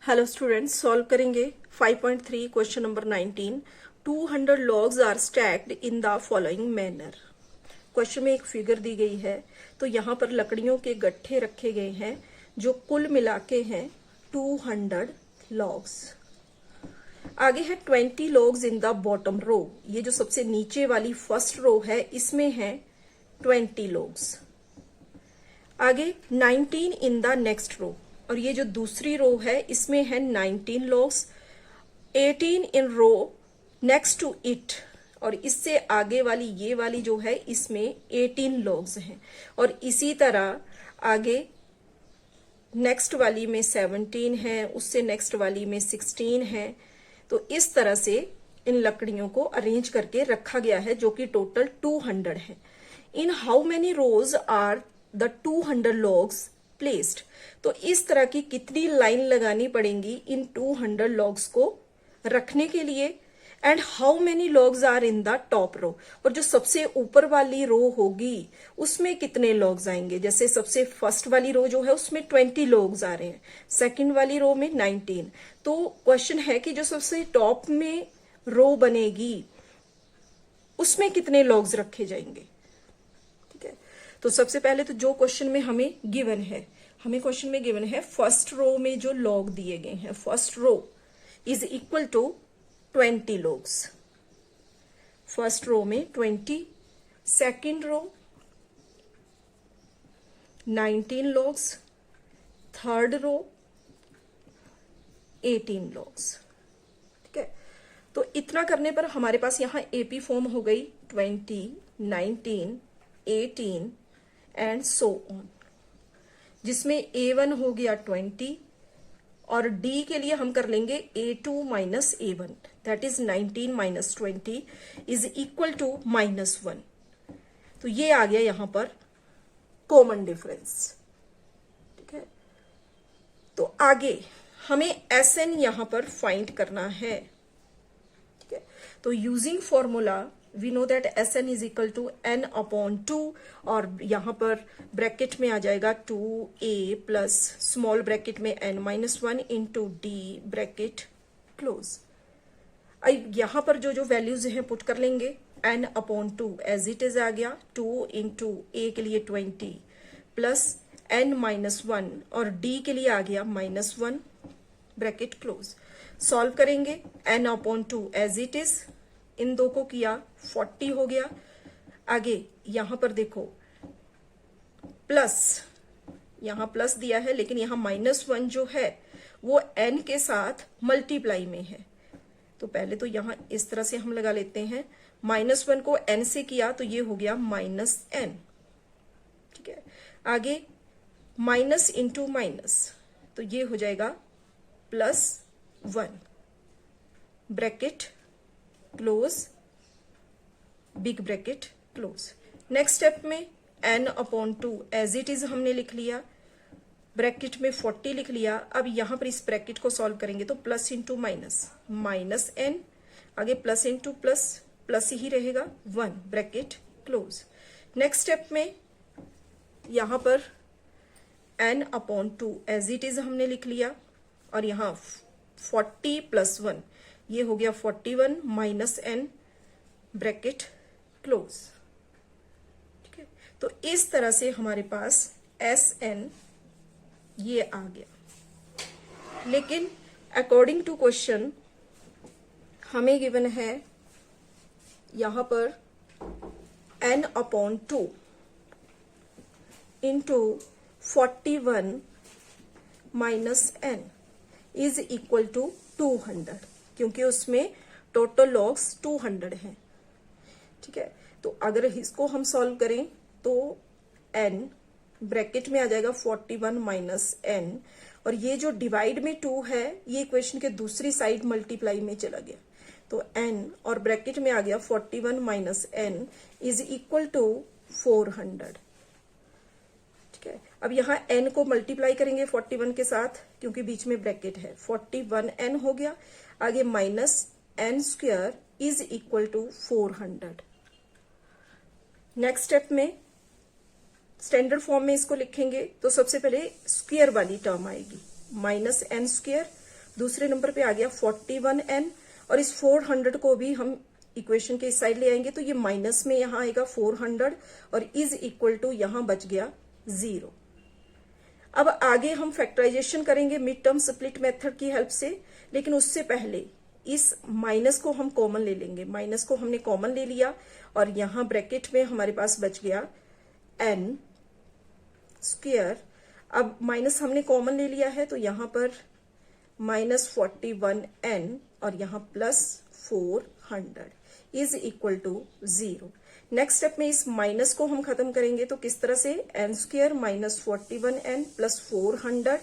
Hello students, solve करेंगे 5.3 question number 19। 200 logs are stacked in the following manner. Question में एक figure दी गई है, तो यहाँ पर लकड़ियों के गट्ठे रखे गए हैं जो कुल मिला के हैं 200 लॉग्स। आगे है 20 logs in the bottom row. ये जो सबसे नीचे वाली फर्स्ट रो है इसमें है 20 लॉग्स। आगे 19 इन द नेक्स्ट रो, और ये जो दूसरी रो है इसमें है 19 logs. 18 in row next to it, और इससे आगे वाली ये वाली जो है इसमें 18 लॉग्स हैं। और इसी तरह आगे नेक्स्ट वाली में 17 है, उससे नेक्स्ट वाली में 16 है। तो इस तरह से इन लकड़ियों को अरेंज करके रखा गया है जो कि टोटल 200 है। In how many rows are the 200 logs placed. तो इस तरह की कितनी लाइन लगानी पड़ेंगी इन 200 लॉग्स को रखने के लिए। And how many logs are in the top row, और जो सबसे ऊपर वाली रो होगी उसमें कितने लॉग्स आएंगे। जैसे सबसे फर्स्ट वाली रो जो है उसमें 20 लॉग्स आ रहे हैं, सेकंड वाली रो में 19। तो क्वेश्चन है कि जो सबसे टॉप में रो बनेगी उसमें कितने लॉग्स रखे जाएंगे। ठीक है, तो सबसे पहले तो जो क्वेश्चन में हमें गिवन है, फर्स्ट रो में जो लॉग दिए गए हैं, first row is equal to 20 logs. First row में 20, second row 19 logs, third row 18 logs. ठीक है, तो इतना करने पर हमारे पास यहां एपी फॉर्म हो गई 20, 19, 18 एंड सो ऑन, जिसमें A1 हो गया 20, और D के लिए हम कर लेंगे A2 minus A1, that is 19 minus 20 is equal to -1। तो ये आ गया यहां पर कॉमन डिफरेंस। ठीक है, तो आगे हमें SN यहां पर फाइंड करना है। ठीक है, तो using formula we know that SN is equal to n/2, और यहां पर ब्रैकेट में आ जाएगा 2a प्लस स्मॉल ब्रैकेट में n-1 into d bracket close. अब यहां पर जो जो वैल्यूज हैं पुट कर लेंगे। n/2 एज इट इज आ गया, 2 इंटू a के लिए 20 प्लस n-1, और d के लिए आ गया -1 ब्रैकेट क्लोज। सॉल्व करेंगे, n/2 एज इट इज, इन दो को किया 40 हो गया। आगे यहां पर देखो प्लस, यहां प्लस दिया है लेकिन यहां -1 जो है वो n के साथ मल्टीप्लाई में है। तो पहले तो यहां इस तरह से हम लगा लेते हैं, -1 को n से किया तो ये हो गया -n। ठीक है, आगे माइनस इंटू माइनस, तो ये हो जाएगा +1 bracket close, big bracket close. Next step में n/2 एज इट इज हमने लिख लिया, ब्रैकेट में 40 लिख लिया। अब यहां पर इस ब्रैकेट को सॉल्व करेंगे तो प्लस इंटू माइनस, -n, आगे प्लस इंटू प्लस, प्लस ही रहेगा 1 ब्रैकेट क्लोज। नेक्स्ट स्टेप में यहां पर n/2 एज इट इज हमने लिख लिया, और यहां 40 + 1, ये हो गया 41 -n ब्रैकेट क्लोज। ठीक है, तो इस तरह से हमारे पास SN ये आ गया। लेकिन अकॉर्डिंग टू क्वेश्चन हमें गिवन है यहां पर n/2 into 41 -n is equal to 200, क्योंकि उसमें टोटल लॉग्स 200 हैं। ठीक है, तो अगर इसको हम सॉल्व करें तो n ब्रैकेट में आ जाएगा 41 -n, और ये जो डिवाइड में 2 है ये इक्वेशन के दूसरी साइड मल्टीप्लाई में चला गया, तो n और ब्रैकेट में आ गया 41 -n इज इक्वल टू 400। ठीक है, अब यहाँ n को मल्टीप्लाई करेंगे 41 के साथ क्योंकि बीच में ब्रैकेट है, 41n हो गया, आगे -n² is equal to 400। Next step में स्टैंडर्ड फॉर्म में इसको लिखेंगे तो सबसे पहले स्क्वायर वाली टर्म आएगी, -n² दूसरे नंबर पे आ गया 41n, और इस 400 को भी हम इक्वेशन के इस साइड ले आएंगे तो ये माइनस में यहां आएगा 400 और इज इक्वल टू यहां बच गया 0। अब आगे हम फैक्टराइजेशन करेंगे मिड टर्म स्प्लिट मेथड की हेल्प से, लेकिन उससे पहले इस माइनस को हम कॉमन ले लेंगे। माइनस को हमने कॉमन ले लिया और यहां ब्रैकेट में हमारे पास बच गया n स्क्वायर। अब माइनस हमने कॉमन ले लिया है तो यहां पर -41n और यहां +400 is equal to 0। Next step में इस माइनस को हम खत्म करेंगे तो किस तरह से, n square -41n +400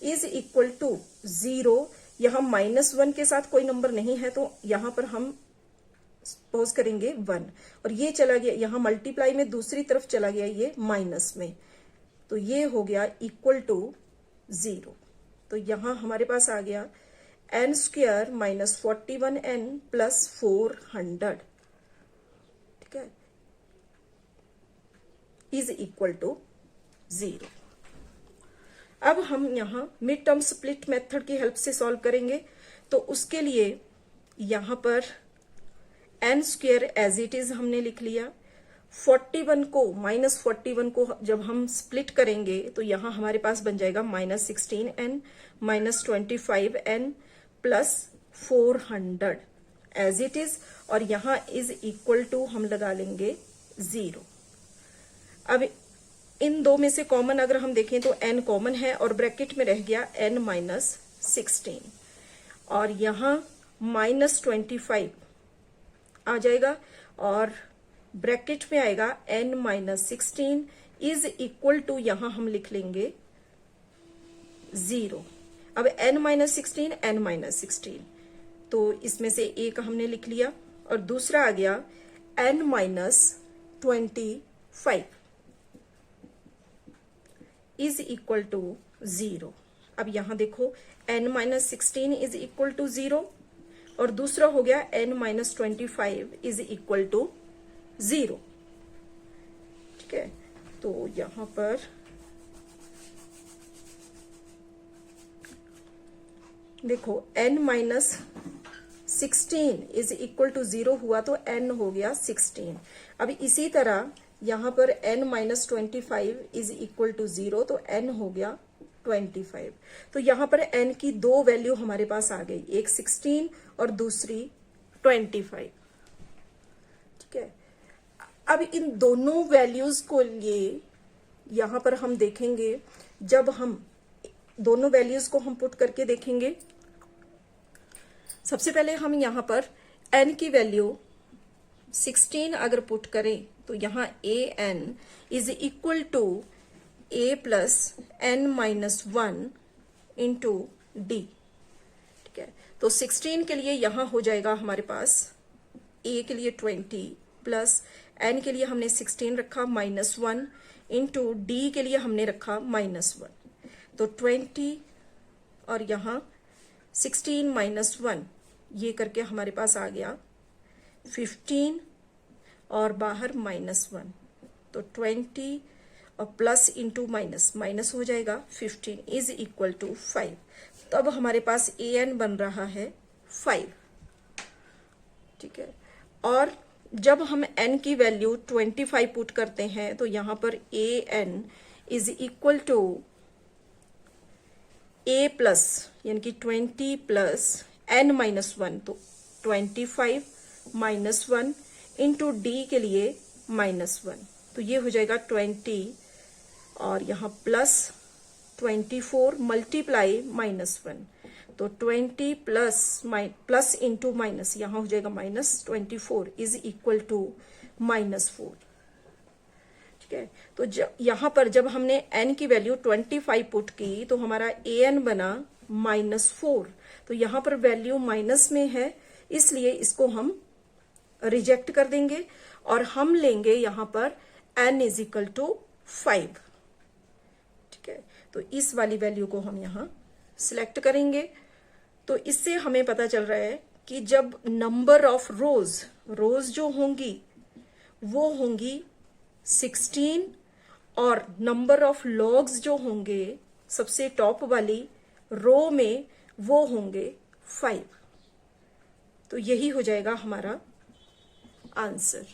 is equal to 0। यहां -1 के साथ कोई नंबर नहीं है तो यहां पर हम सपोज करेंगे 1, और ये चला गया यहां मल्टीप्लाई में दूसरी तरफ चला गया ये माइनस में, तो ये हो गया इक्वल टू 0। तो यहां हमारे पास आ गया n स्क्वायर -41n +400, ठीक है, इज इक्वल टू 0। अब हम यहां मिड टर्म स्प्लिट मेथड की हेल्प से सॉल्व करेंगे। तो उसके लिए यहां पर n square as it is हमने लिख लिया। 41 को -41 को जब हम स्प्लिट करेंगे तो यहां हमारे पास बन जाएगा -16n -25n +400 as it is, और यहां इज इक्वल टू हम लगा लेंगे 0। अब इन दो में से कॉमन अगर हम देखें तो n कॉमन है और ब्रैकेट में रह गया n -16, और यहां -25 आ जाएगा और ब्रैकेट में आएगा n -16 इज इक्वल टू यहां हम लिख लेंगे 0। अब n -16 तो इसमें से एक हमने लिख लिया और दूसरा आ गया n -25 इज इक्वल टू 0। अब यहां देखो n -16 इज इक्वल टू 0 और दूसरा हो गया n -25 इज इक्वल टू 0, ठीक है। तो यहां पर देखो n -16 इज इक्वल टू 0 हुआ तो n हो गया 16। अब इसी तरह यहां पर n -25 इज इक्वल टू 0 तो n हो गया 25। तो यहां पर n की दो वैल्यू हमारे पास आ गई, एक 16 और दूसरी 25, ठीक है। अब इन दोनों वैल्यूज को लिए यहां पर हम देखेंगे, जब हम दोनों वैल्यूज को हम पुट करके देखेंगे। सबसे पहले हम यहां पर n की वैल्यू 16 अगर पुट करें तो यहां an is equal to a plus n -1 into D, ठीक है। तो 16 के लिए यहां हो जाएगा हमारे पास a के लिए 20 प्लस n के लिए हमने 16 रखा -1 इंटू डी के लिए हमने रखा -1, तो 20 और यहां 16 -1 ये करके हमारे पास आ गया 15 और बाहर -1, तो 20 और प्लस इंटू माइनस हो जाएगा 15 इज इक्वल टू 5। तो अब हमारे पास an बन रहा है 5, ठीक है। और जब हम n की वैल्यू 25 पुट करते हैं तो यहां पर an is equal to a plus यानी कि 20 प्लस n -1, तो 25 -1 इंटू डी के लिए -1, तो ये हो जाएगा 20 और यहां प्लस 24 मल्टीप्लाई -1, तो 20 प्लस इंटू माइनस यहां हो जाएगा -24 इज इक्वल टू -4, ठीक है। तो यहां पर जब हमने n की वैल्यू 25 पुट की तो हमारा an बना -4, तो यहां पर वैल्यू माइनस में है इसलिए इसको हम रिजेक्ट कर देंगे और हम लेंगे यहां पर n इज इक्वल टू 5, ठीक है। तो इस वाली वैल्यू को हम यहां सिलेक्ट करेंगे। तो इससे हमें पता चल रहा है कि जब नंबर ऑफ रोज जो होंगी वो होंगी 16 और नंबर ऑफ लॉग्स जो होंगे सबसे टॉप वाली रो में वो होंगे 5। तो यही हो जाएगा हमारा आंसर।